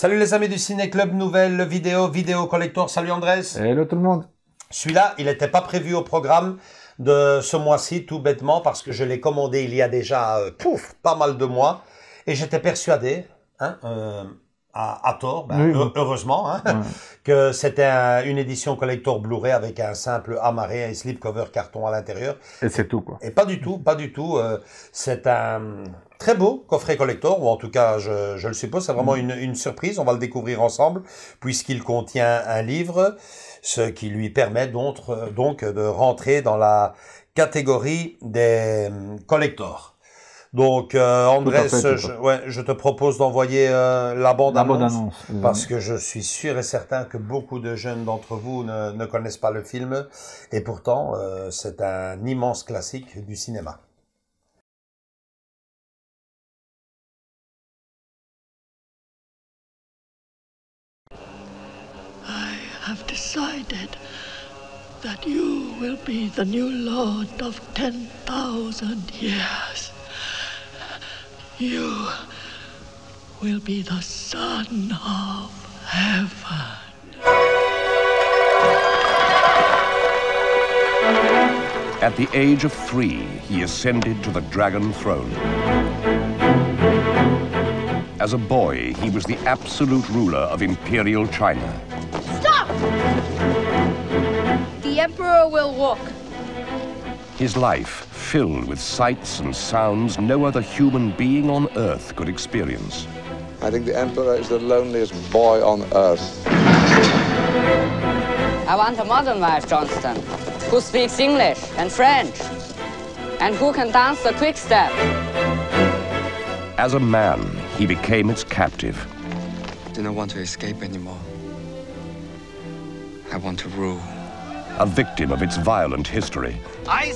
Salut les amis du Ciné Club, nouvelle vidéo collector. Salut Andrés. Hello tout le monde. Celui-là, il n'était pas prévu au programme de ce mois-ci, tout bêtement, parce que je l'ai commandé il y a déjà, pas mal de mois. Et j'étais persuadé, à tort, Oui. heureusement, que c'était une édition collector Blu-ray avec un simple amarré, un slipcover carton à l'intérieur. Et c'est tout quoi. Et pas du tout. C'est un très beau coffret collector, ou en tout cas, je le suppose, c'est vraiment une surprise. On va le découvrir ensemble, puisqu'il contient un livre, ce qui lui permet donc de rentrer dans la catégorie des collectors. Donc, Andrés, je te propose d'envoyer la bande-annonce, parce que je suis sûr et certain que beaucoup de jeunes d'entre vous ne connaissent pas le film, et pourtant, c'est un immense classique du cinéma. I have decided that you will be the new lord of 10,000 years. You will be the son of heaven. At the age of 3, he ascended to the Dragon Throne. As a boy, he was the absolute ruler of Imperial China. Stop! The Emperor will walk. His life filled with sights and sounds no other human being on Earth could experience. I think the Emperor is the loneliest boy on Earth. I want a modern wife, Johnston, who speaks English and French, and who can dance the quick step. As a man, he became its captive. I do not want to escape anymore. I want to rule. A victim of its violent history. I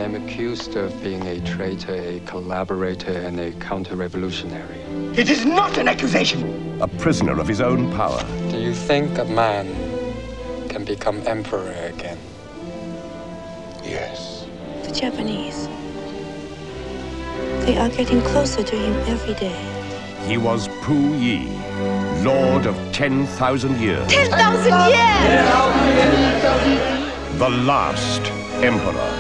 am accused of being a traitor, a collaborator, and a counter-revolutionary. It is not an accusation! A prisoner of his own power. Do you think a man can become emperor again? Yes. The Japanese, they are getting closer to him every day. He was Pu Yi, Lord of 10,000 years. 10,000 years! The last Emperor.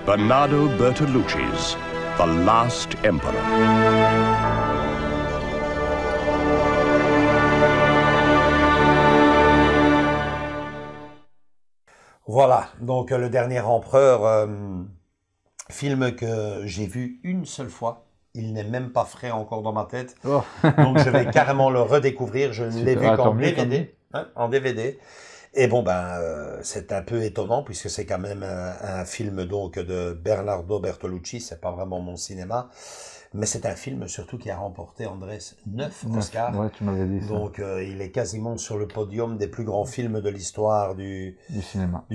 Bernardo Bertolucci's The Last Emperor. Voilà, donc le dernier empereur, film que j'ai vu une seule fois. Il n'est même pas frais encore dans ma tête. Oh. Donc je vais carrément le redécouvrir. Je ne l'ai vu qu'en DVD. En DVD. Et bon, c'est un peu étonnant puisque c'est quand même un film donc de Bernardo Bertolucci. C'est pas vraiment mon cinéma. Mais c'est un film surtout qui a remporté, Andrés, 9 Oscars. Ouais, tu m'avais dit ça. Donc il est quasiment sur le podium des plus grands films de l'histoire du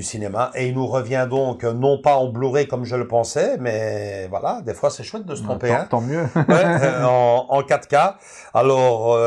cinéma. Et il nous revient donc, non pas en Blu-ray comme je le pensais, mais voilà, des fois c'est chouette de se tromper. Tant mieux. en 4K. Alors,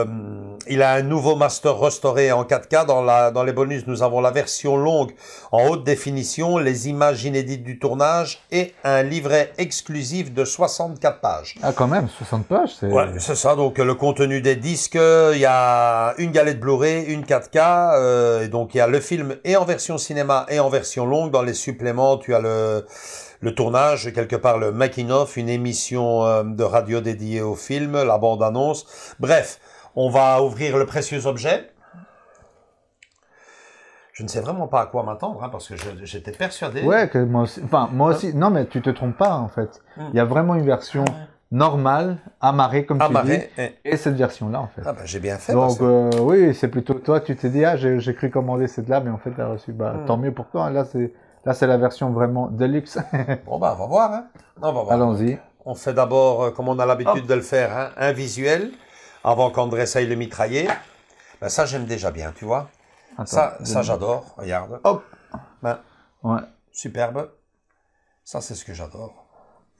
il a un nouveau master restauré en 4K. Dans les bonus, nous avons la version longue en haute définition, les images inédites du tournage et un livret exclusif de 64 pages. Ah, quand même, 60 pages, c'est... Ouais, c'est ça. Donc, le contenu des disques, il y a une galette Blu-ray, une 4K, et donc il y a le film et en version cinéma et en version longue. Dans les suppléments, tu as le tournage, quelque part le making-of, une émission de radio dédiée au film, la bande-annonce. Bref, on va ouvrir le précieux objet. Je ne sais vraiment pas à quoi m'attendre, parce que j'étais persuadé. Ouais, que moi aussi. Enfin, moi aussi. Non, mais tu te trompes pas, en fait. Il y a vraiment une version normal, amarré, comme tu dis, Amarré, et cette version-là, en fait. Ah ben, j'ai bien fait. Donc, oui, c'est plutôt toi, tu t'es dit, ah, j'ai cru commander cette-là, mais en fait, tu as reçu. Bah, tant mieux pour toi. Hein. Là, c'est la version vraiment deluxe. Bon, ben, on va voir. Hein. On va voir. Allons-y. On fait d'abord, comme on a l'habitude de le faire, hein, un visuel, avant qu'André aille le mitrailler. Ben, ça, j'aime déjà bien, tu vois. Attends, ça j'adore. Regarde. Hop. Ben, Ouais. superbe. Ça, c'est ce que j'adore.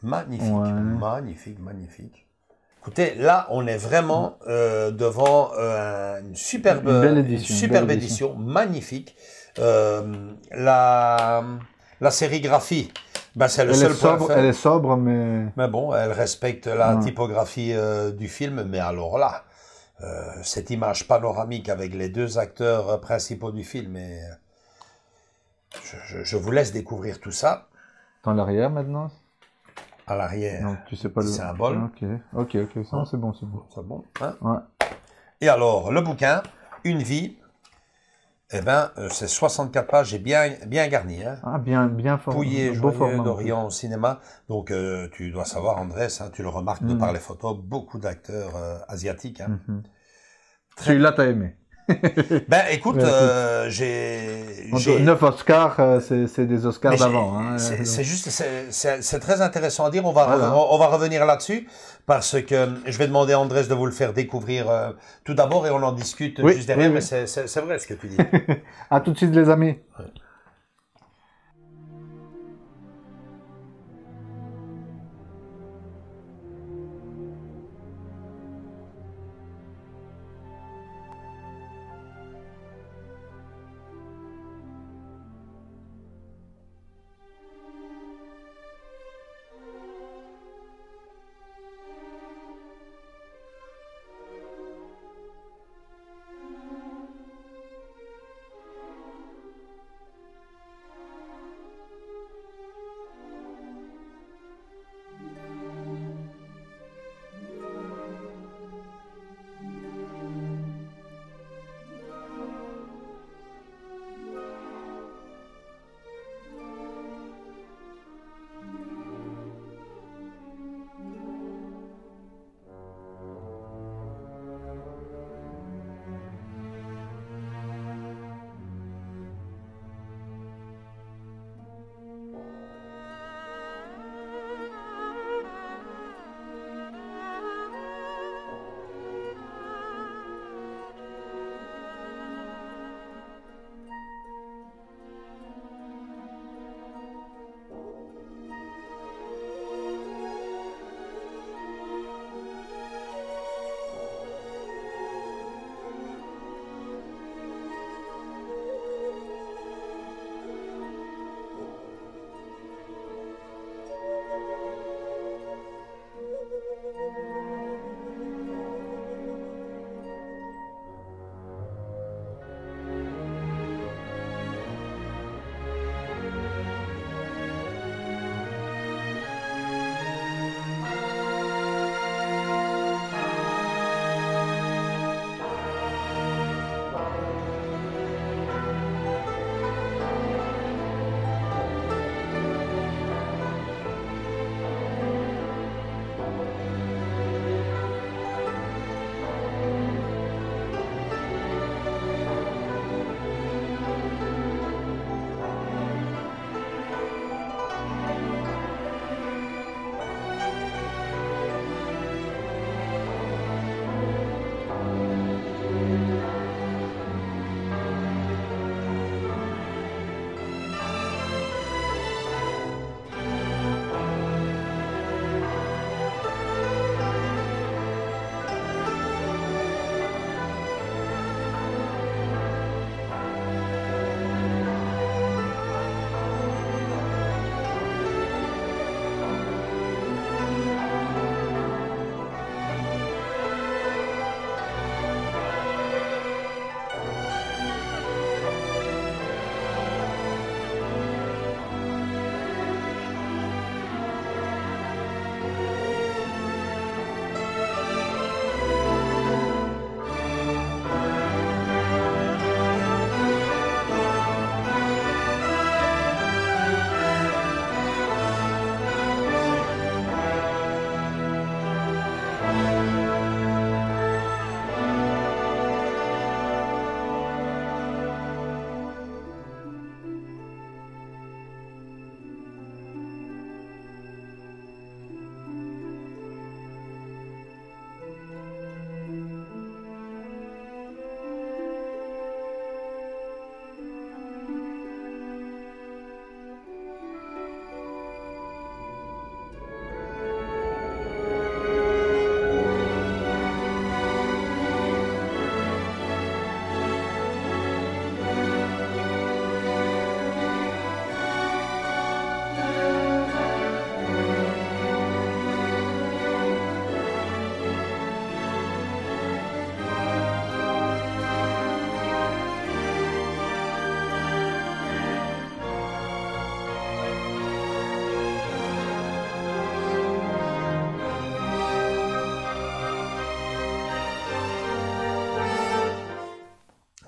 Magnifique, Ouais. magnifique, magnifique. Écoutez, là, on est vraiment devant une superbe, Une belle édition, une superbe belle édition, magnifique. La sérigraphie, ben, c'est le seul point faible. Elle est sobre, mais... Mais bon, elle respecte la typographie du film. Mais alors là, cette image panoramique avec les deux acteurs principaux du film, et, je vous laisse découvrir tout ça. Dans l'arrière, maintenant? À l'arrière, Non, tu sais pas le symbole. Ok, ça, c'est bon, c'est bon. C'est bon, hein? Ouais. Et alors, le bouquin, Une vie, eh ben, c'est 64 pages et bien garni, hein? Ah, bien fort. Pouillé, beau joyeux, format. d'Orient au cinéma. Donc, tu dois savoir, Andrés, hein, tu le remarques de par les photos, beaucoup d'acteurs asiatiques. Hein. Celui-là, t'as aimé. Ben, écoute, Ouais, j'ai... 9 Oscars, c'est des Oscars Mais d'avant. Hein. c'est juste, c'est très intéressant à dire. On va Voilà. revenir là-dessus parce que je vais demander à Andrés de vous le faire découvrir tout d'abord et on en discute Oui, juste derrière. oui, Mais oui. c'est vrai ce que tu dis. À tout de suite, les amis.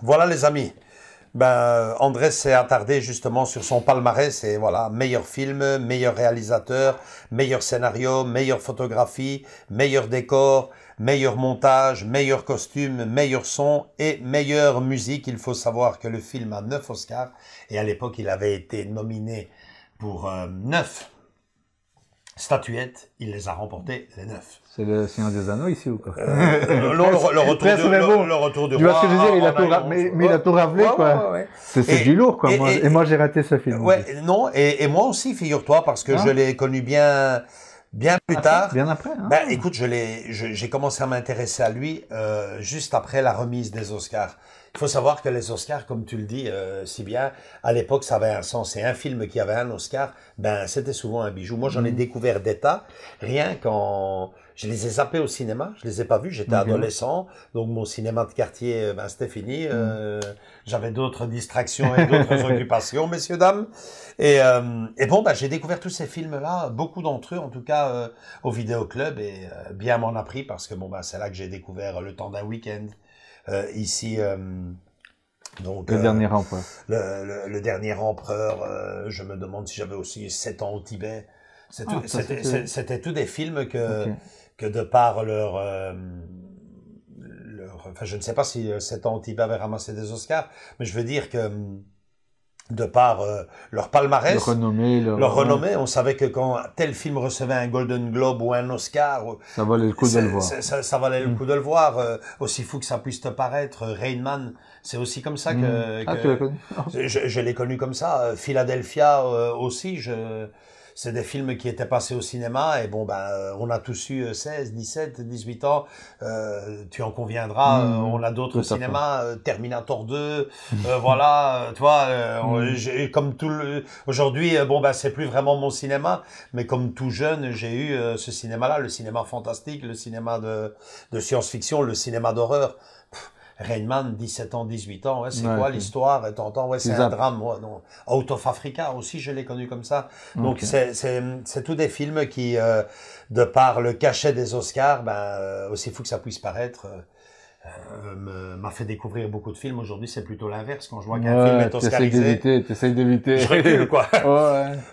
Voilà les amis. Ben, Andrés s'est attardé justement sur son palmarès et voilà, meilleur film, meilleur réalisateur, meilleur scénario, meilleure photographie, meilleur décor, meilleur montage, meilleur costume, meilleur son et meilleure musique. Il faut savoir que le film a 9 Oscars et à l'époque il avait été nominé pour 9 statuettes. Il les a remportés les 9. C'est le Seigneur des Anneaux ici ou quoi? Le retour du tu vois roi. ce que je veux dire, il a tout raflé, quoi. Ouais. C'est du lourd, quoi. Et moi, j'ai raté ce film. Ouais, non, et moi aussi, figure-toi, parce que je l'ai connu bien plus tard. Bien après. Hein. Ben, écoute, j'ai commencé à m'intéresser à lui juste après la remise des Oscars. Il faut savoir que les Oscars, comme tu le dis si bien, à l'époque, ça avait un sens. Et un film qui avait un Oscar, ben, c'était souvent un bijou. Moi, j'en ai découvert des tas, rien quand je les ai zappés au cinéma. Je les ai pas vus. J'étais adolescent, donc mon cinéma de quartier, ben, c'était fini. J'avais d'autres distractions et d'autres occupations, messieurs, dames. Et bon, ben, j'ai découvert tous ces films-là, beaucoup d'entre eux, en tout cas, au vidéoclub, et bien m'en a pris parce que bon, ben, c'est là que j'ai découvert Le temps d'un week-end. Ici, donc le dernier empereur. Le dernier empereur. Je me demande si j'avais aussi 7 ans au Tibet. C'était tous des films que de par leur enfin, je ne sais pas si 7 ans au Tibet avait ramassé des Oscars, mais je veux dire que de par leur palmarès, leur renommée, on savait que quand tel film recevait un Golden Globe ou un Oscar, ça valait le coup de le voir. Ça valait le coup de le voir. Aussi fou que ça puisse te paraître, Rain Man, c'est aussi comme ça que tu l'as connu. Je l'ai connu comme ça. Philadelphia aussi, c'est des films qui étaient passés au cinéma et bon ben on a tous eu 16, 17, 18 ans, tu en conviendras, on a d'autres cinémas, Terminator 2, voilà, tu vois, comme aujourd'hui, bon ben c'est plus vraiment mon cinéma, mais comme tout jeune, j'ai eu ce cinéma-là, le cinéma fantastique, le cinéma de science-fiction, le cinéma d'horreur. Rain Man, 17 ans, 18 ans, c'est quoi l'histoire? T'entends, c'est un drame. Non. Out of Africa aussi, je l'ai connu comme ça. Donc c'est tous des films qui, de par le cachet des Oscars, ben aussi fou que ça puisse paraître, m'a fait découvrir beaucoup de films. Aujourd'hui, c'est plutôt l'inverse. Quand je vois qu'un film est oscarisé, t'essayes d'éviter. Je recule, quoi.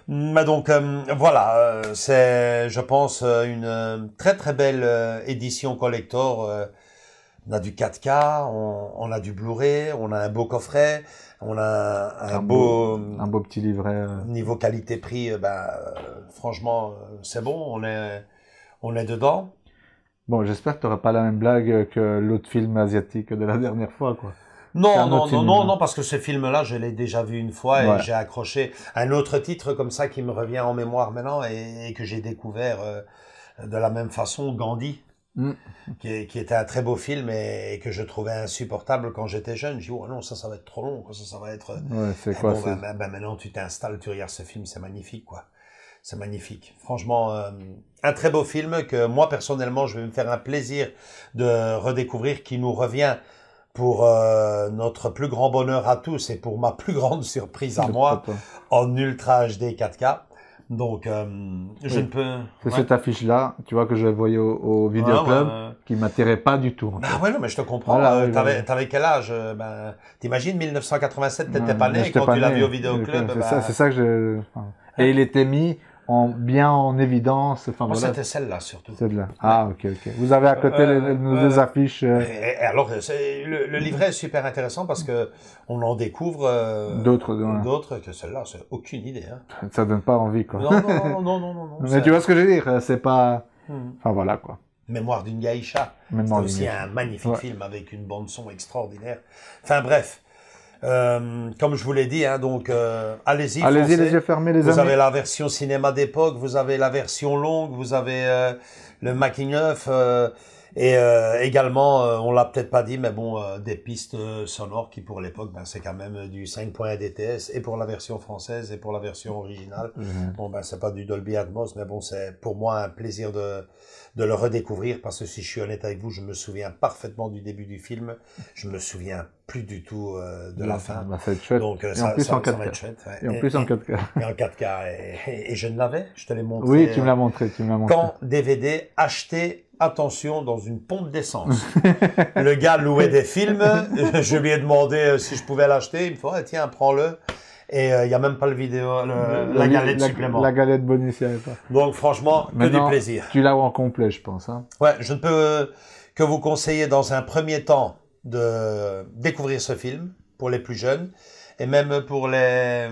Mais donc voilà, c'est, je pense, une très très belle édition collector. On a du 4K, on a du Blu-ray, on a un beau coffret, on a un beau petit livret. Niveau qualité-prix, franchement, c'est bon, on est dedans. Bon, j'espère que tu n'auras pas la même blague que l'autre film asiatique de la dernière fois, quoi. Non, parce que ce film-là, je l'ai déjà vu une fois et j'ai accroché un autre titre comme ça qui me revient en mémoire maintenant et que j'ai découvert de la même façon, Gandhi. Qui était un très beau film et que je trouvais insupportable quand j'étais jeune. Je dis, oh non, ça va être trop long, ça va être... c'est quoi, maintenant, tu t'installes, tu regardes ce film, c'est magnifique, quoi. C'est magnifique. Franchement, un très beau film que moi, personnellement, je vais me faire un plaisir de redécouvrir, qui nous revient pour notre plus grand bonheur à tous et pour ma plus grande surprise à moi, en Ultra HD 4K. Donc, je ne peux... C'est cette affiche-là, tu vois, que je voyais au vidéoclub, qui m'attirait pas du tout. Bah ouais, non, mais je te comprends. Voilà, t'avais quel âge? T'imagines, 1987, t'étais pas né quand tu l'as vu au vidéoclub. C'est ça que je... Et il était mis bien en évidence. Enfin, voilà. C'était celle-là, surtout. Celle-là. Ah, ok. Vous avez à côté nos deux affiches. Et alors, le livret est super intéressant parce que on en découvre d'autres que celle-là. C'est aucune idée. Hein. Ça donne pas envie, quoi. Non. Mais tu vois ce que je veux dire? C'est pas... Enfin, voilà, quoi. Mémoire d'une geisha. C'est aussi un magnifique film avec une bande-son extraordinaire. Enfin, bref. Comme je vous l'ai dit, hein, donc allez-y, les yeux fermés, les amis. Vous avez la version cinéma d'époque, vous avez la version longue, vous avez le making-of et également, on l'a peut-être pas dit, mais bon, des pistes sonores qui pour l'époque, c'est quand même du 5.1 DTS et pour la version française et pour la version originale. Bon, c'est pas du Dolby Atmos, mais bon, c'est pour moi un plaisir de le redécouvrir parce que si je suis honnête avec vous, je me souviens parfaitement du début du film, je me souviens plus du tout de la fin. Ça va être chouette. Donc, et en plus en 4K. Et en plus en 4K. Et en 4K. Et je ne l'avais, je te l'ai montré. Oui, tu me l'as montré, Quand DVD acheté attention, dans une pompe d'essence. Le gars louait des films. Je lui ai demandé si je pouvais l'acheter. Il me fait, tiens, prends-le. Et il n'y a même pas le vidéo, la galette supplément. La galette bonus, il n'y avait pas. Donc franchement, que du plaisir. Tu l'as en complet, je pense. Hein. Ouais, je ne peux que vous conseiller dans un premier temps de découvrir ce film pour les plus jeunes et même pour les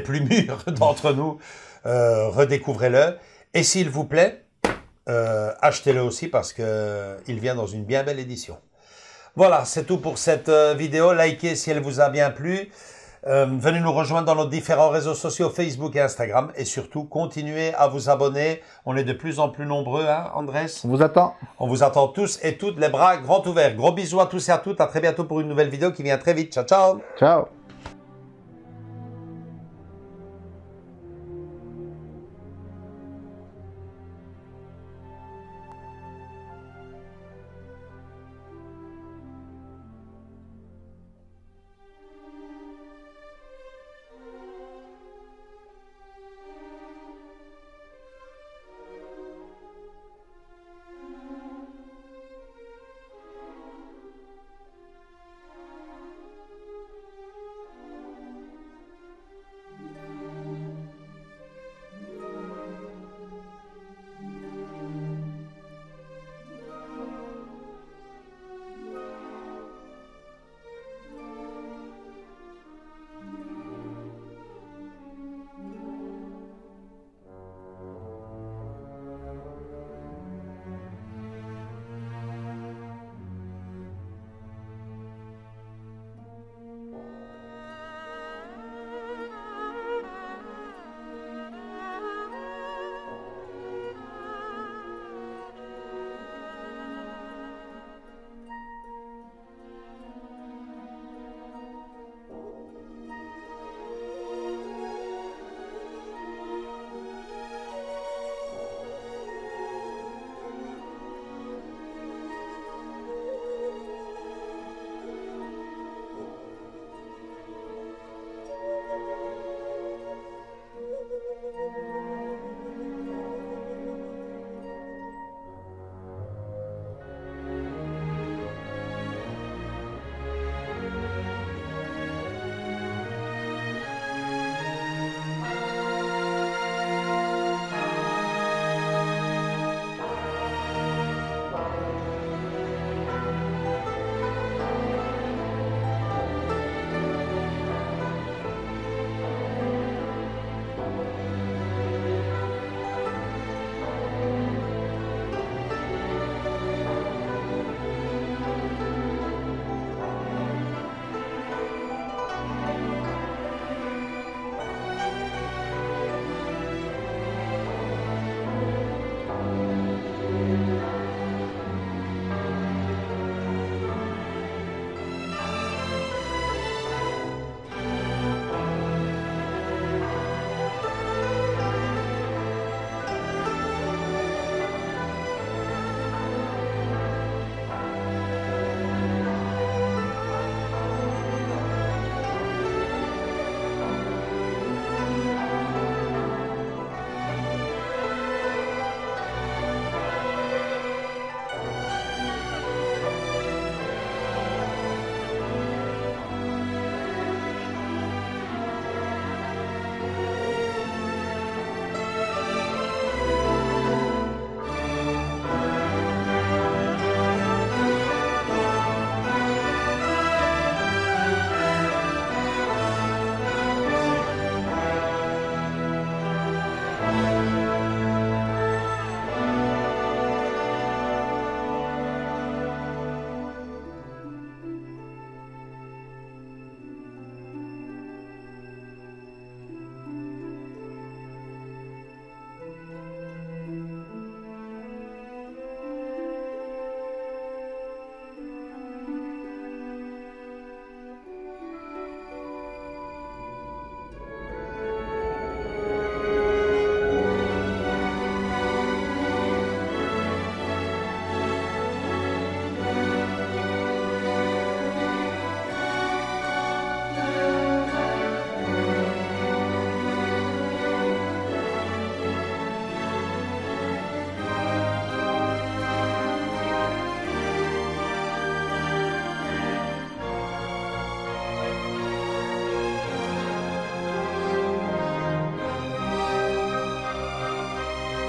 plus mûrs d'entre nous, redécouvrez-le. Et s'il vous plaît, achetez-le aussi parce que il vient dans une bien belle édition. Voilà, c'est tout pour cette vidéo. Likez si elle vous a bien plu. Venez nous rejoindre dans nos différents réseaux sociaux, Facebook et Instagram. Et surtout, continuez à vous abonner. On est de plus en plus nombreux, hein, Andrés? On vous attend. On vous attend tous et toutes, les bras grands ouverts. Gros bisous à tous et à toutes. À très bientôt pour une nouvelle vidéo qui vient très vite. Ciao, ciao. Ciao.